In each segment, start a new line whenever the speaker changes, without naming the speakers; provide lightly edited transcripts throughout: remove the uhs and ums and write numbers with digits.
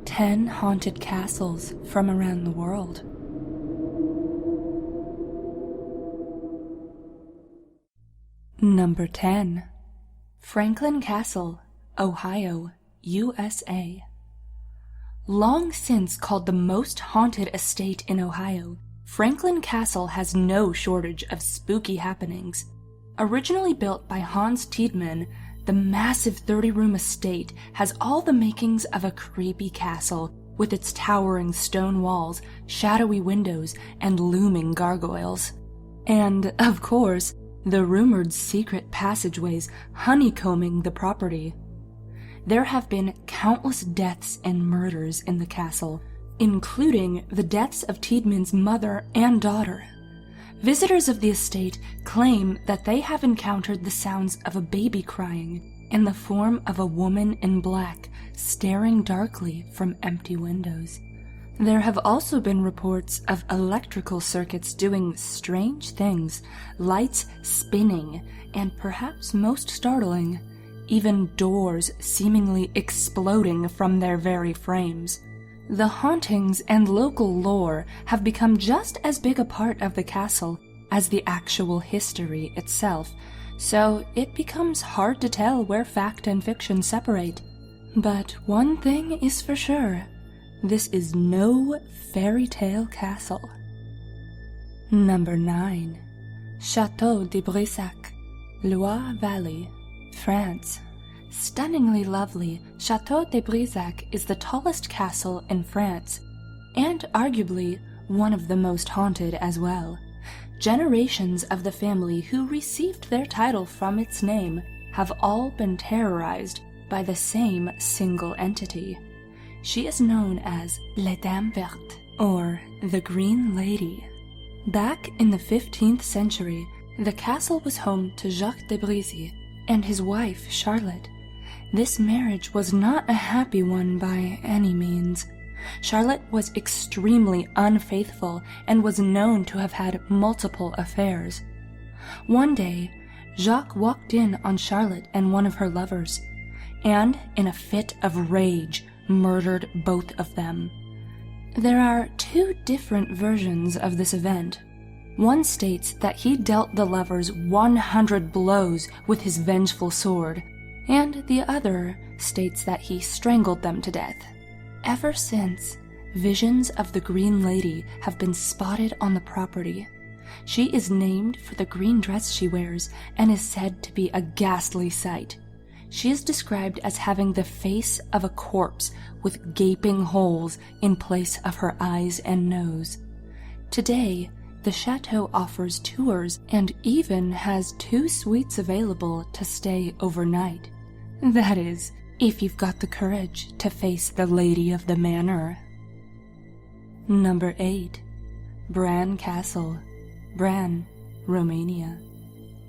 10 haunted castles from around the world. Number 10. Franklin Castle, Ohio, USA. Long since called the most haunted estate in Ohio, Franklin Castle has no shortage of spooky happenings. Originally built by Hans Tiedemann, the massive 30-room estate has all the makings of a creepy castle, with its towering stone walls, shadowy windows, and looming gargoyles. And, of course, the rumored secret passageways honeycombing the property. There have been countless deaths and murders in the castle, including the deaths of Tiedemann's mother and daughter. Visitors of the estate claim that they have encountered the sounds of a baby crying in the form of a woman in black staring darkly from empty windows. There have also been reports of electrical circuits doing strange things, lights spinning, and perhaps most startling, even doors seemingly exploding from their very frames. The hauntings and local lore have become just as big a part of the castle as the actual history itself, so it becomes hard to tell where fact and fiction separate. But one thing is for sure, this is no fairy tale castle. Number 9. Chateau de Brissac, Loire Valley, France. Stunningly lovely, Chateau de Brissac is the tallest castle in France, and arguably one of the most haunted as well. Generations of the family who received their title from its name have all been terrorized by the same single entity. She is known as La Dame Verte, or the Green Lady. Back in the 15th century, the castle was home to Jacques de Brissac and his wife Charlotte. This marriage was not a happy one by any means. Charlotte was extremely unfaithful and was known to have had multiple affairs. One day, Jacques walked in on Charlotte and one of her lovers, and, in a fit of rage, murdered both of them. There are 2 different versions of this event. One states that he dealt the lovers 100 blows with his vengeful sword, and the other states that he strangled them to death. Ever since, visions of the Green Lady have been spotted on the property. She is named for the green dress she wears and is said to be a ghastly sight. She is described as having the face of a corpse with gaping holes in place of her eyes and nose. Today, the chateau offers tours and even has 2 suites available to stay overnight. That is, if you've got the courage to face the lady of the manor. Number 8. Bran Castle, Bran, Romania.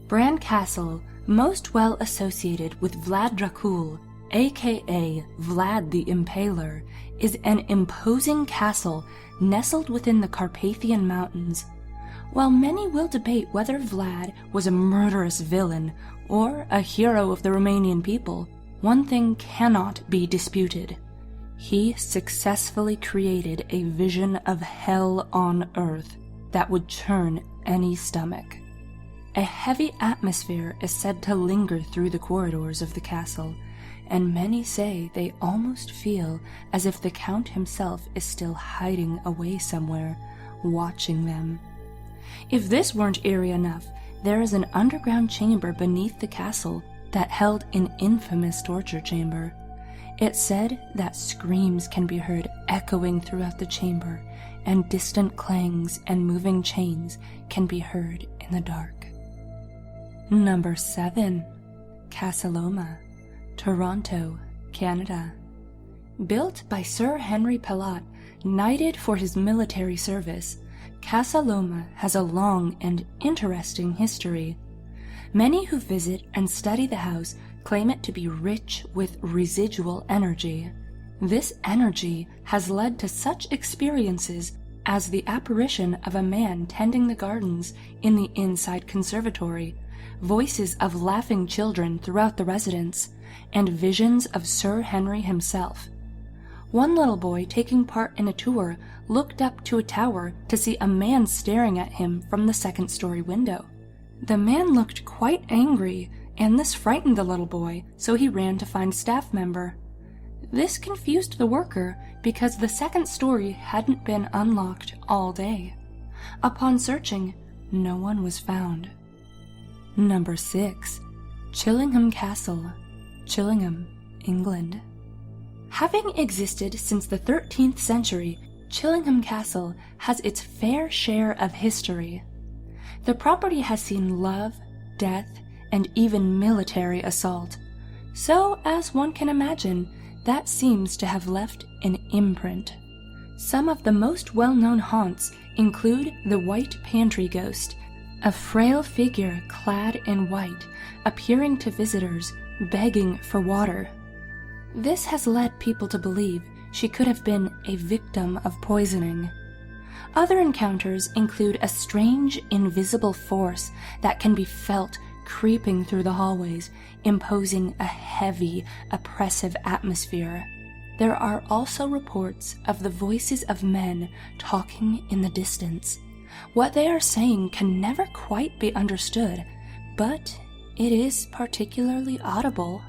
Bran Castle, most well associated with Vlad Dracul, aka Vlad the Impaler, is an imposing castle nestled within the Carpathian Mountains. While many will debate whether Vlad was a murderous villain or a hero of the Romanian people, one thing cannot be disputed. He successfully created a vision of hell on earth that would churn any stomach. A heavy atmosphere is said to linger through the corridors of the castle, and many say they almost feel as if the Count himself is still hiding away somewhere, watching them. If this weren't eerie enough, there is an underground chamber beneath the castle that held an infamous torture chamber. It's said that screams can be heard echoing throughout the chamber, and distant clangs and moving chains can be heard in the dark. Number 7. Casa Loma, Toronto, Canada. Built by Sir Henry Pellat, knighted for his military service, Casa Loma has a long and interesting history. Many who visit and study the house claim it to be rich with residual energy. This energy has led to such experiences as the apparition of a man tending the gardens in the inside conservatory, voices of laughing children throughout the residence, and visions of Sir Henry himself. One little boy taking part in a tour looked up to a tower to see a man staring at him from the second-story window. The man looked quite angry, and this frightened the little boy, so he ran to find a staff member. This confused the worker because the second story hadn't been unlocked all day. Upon searching, no one was found. Number 6. Chillingham Castle, Chillingham, England. Having existed since the 13th century, Chillingham Castle has its fair share of history. The property has seen love, death, and even military assault. So, as one can imagine, that seems to have left an imprint. Some of the most well-known haunts include the White Pantry Ghost, a frail figure clad in white, appearing to visitors, begging for water. This has led people to believe she could have been a victim of poisoning. Other encounters include a strange, invisible force that can be felt creeping through the hallways, imposing a heavy, oppressive atmosphere. There are also reports of the voices of men talking in the distance. What they are saying can never quite be understood, but it is particularly audible.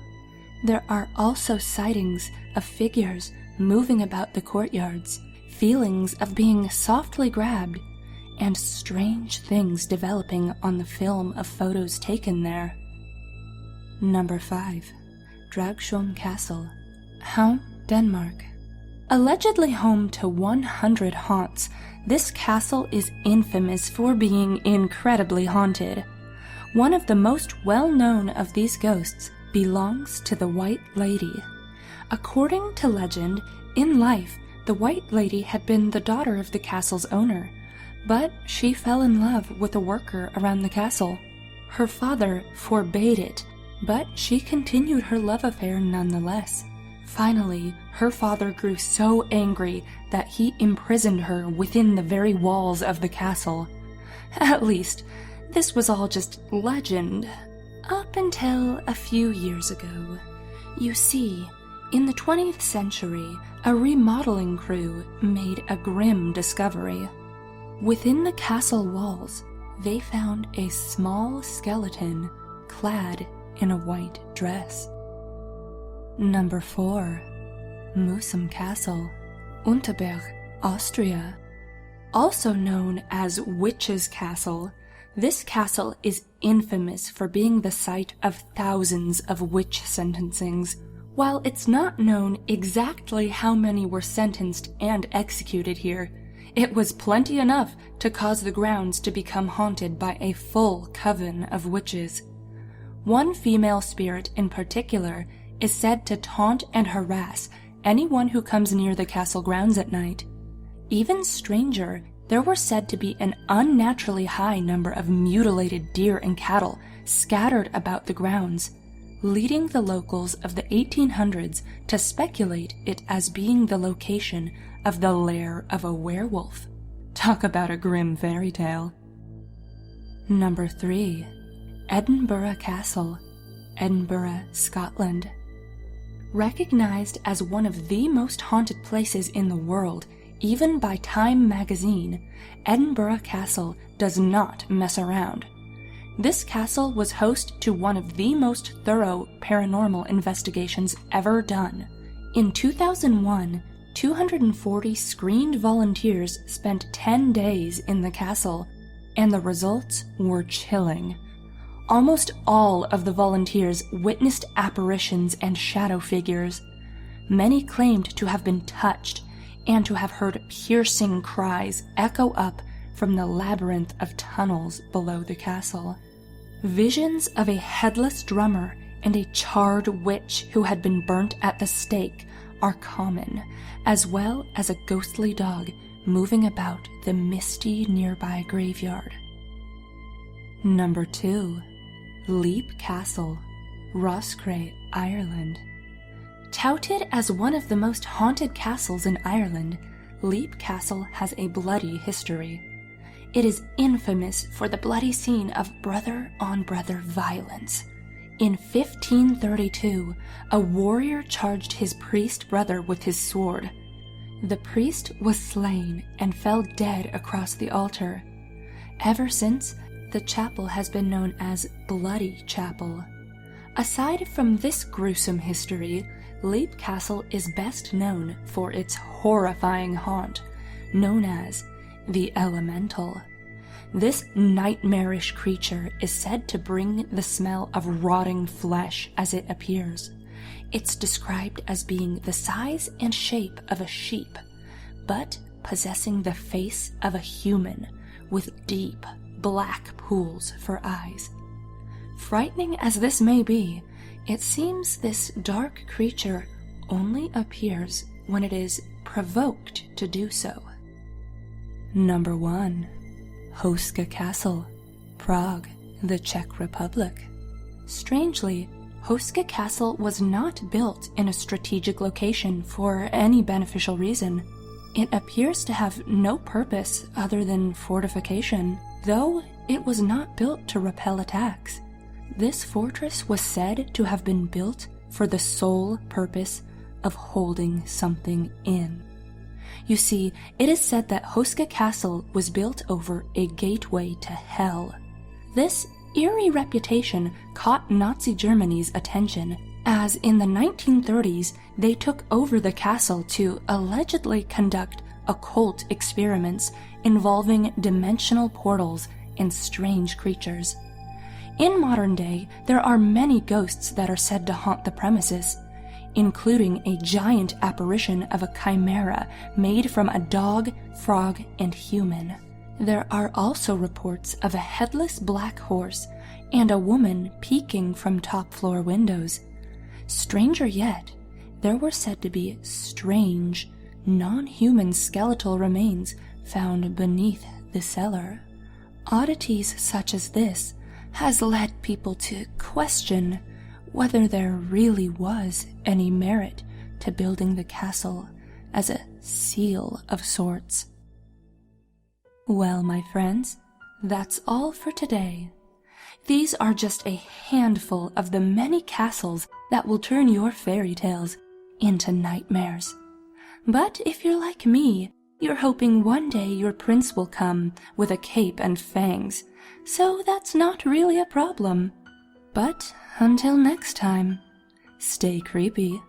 There are also sightings of figures moving about the courtyards, feelings of being softly grabbed, and strange things developing on the film of photos taken there. Number 5. Dragsholm Castle, Havn, Denmark. Allegedly home to 100 haunts, this castle is infamous for being incredibly haunted. One of the most well-known of these ghosts belongs to the White Lady. According to legend, in life, the White Lady had been the daughter of the castle's owner, but she fell in love with a worker around the castle. Her father forbade it, but she continued her love affair nonetheless. Finally, her father grew so angry that he imprisoned her within the very walls of the castle. At least, this was all just legend, up until a few years ago. You see, in the 20th century, a remodeling crew made a grim discovery. Within the castle walls, they found a small skeleton clad in a white dress. Number 4. Moosham Castle, Unternberg, Austria. Also known as Witch's Castle, this castle is infamous for being the site of thousands of witch sentencings. While it's not known exactly how many were sentenced and executed here, it was plenty enough to cause the grounds to become haunted by a full coven of witches. One female spirit in particular is said to taunt and harass anyone who comes near the castle grounds at night. Even stranger, there were said to be an unnaturally high number of mutilated deer and cattle scattered about the grounds, leading the locals of the 1800s to speculate it as being the location of the lair of a werewolf. Talk about a grim fairy tale. Number 3. Edinburgh Castle, Edinburgh, Scotland. Recognized as one of the most haunted places in the world, even by Time magazine, Edinburgh Castle does not mess around. This castle was host to one of the most thorough paranormal investigations ever done. In 2001, 240 screened volunteers spent 10 days in the castle, and the results were chilling. Almost all of the volunteers witnessed apparitions and shadow figures. Many claimed to have been touched and to have heard piercing cries echo up from the labyrinth of tunnels below the castle. Visions of a headless drummer and a charred witch who had been burnt at the stake are common, as well as a ghostly dog moving about the misty nearby graveyard. Number 2. Leap Castle, Roscrea, Ireland. Touted as one of the most haunted castles in Ireland, Leap Castle has a bloody history. it is infamous for the bloody scene of brother-on-brother violence. In 1532, a warrior charged his priest brother with his sword. The priest was slain and fell dead across the altar. Ever since, the chapel has been known as Bloody Chapel. Aside from this gruesome history, Leap Castle is best known for its horrifying haunt, known as the Elemental. This nightmarish creature is said to bring the smell of rotting flesh as it appears. It's described as being the size and shape of a sheep, but possessing the face of a human with deep, black pools for eyes. Frightening as this may be, it seems this dark creature only appears when it is provoked to do so. Number 1. Houska Castle, Prague, the Czech Republic. Strangely, Houska Castle was not built in a strategic location for any beneficial reason. It appears to have no purpose other than fortification, though it was not built to repel attacks. This fortress was said to have been built for the sole purpose of holding something in. You see, it is said that Houska Castle was built over a gateway to hell. This eerie reputation caught Nazi Germany's attention, as in the 1930s they took over the castle to allegedly conduct occult experiments involving dimensional portals and strange creatures. In modern day, there are many ghosts that are said to haunt the premises, including a giant apparition of a chimera made from a dog, frog, and human. There are also reports of a headless black horse and a woman peeking from top-floor windows. Stranger yet, there were said to be strange, non-human skeletal remains found beneath the cellar. Oddities such as this has led people to question whether there really was any merit to building the castle as a seal of sorts. Well, my friends, that's all for today. These are just a handful of the many castles that will turn your fairy tales into nightmares. But if you're like me, you're hoping one day your prince will come with a cape and fangs, so that's not really a problem. But until next time, stay creepy.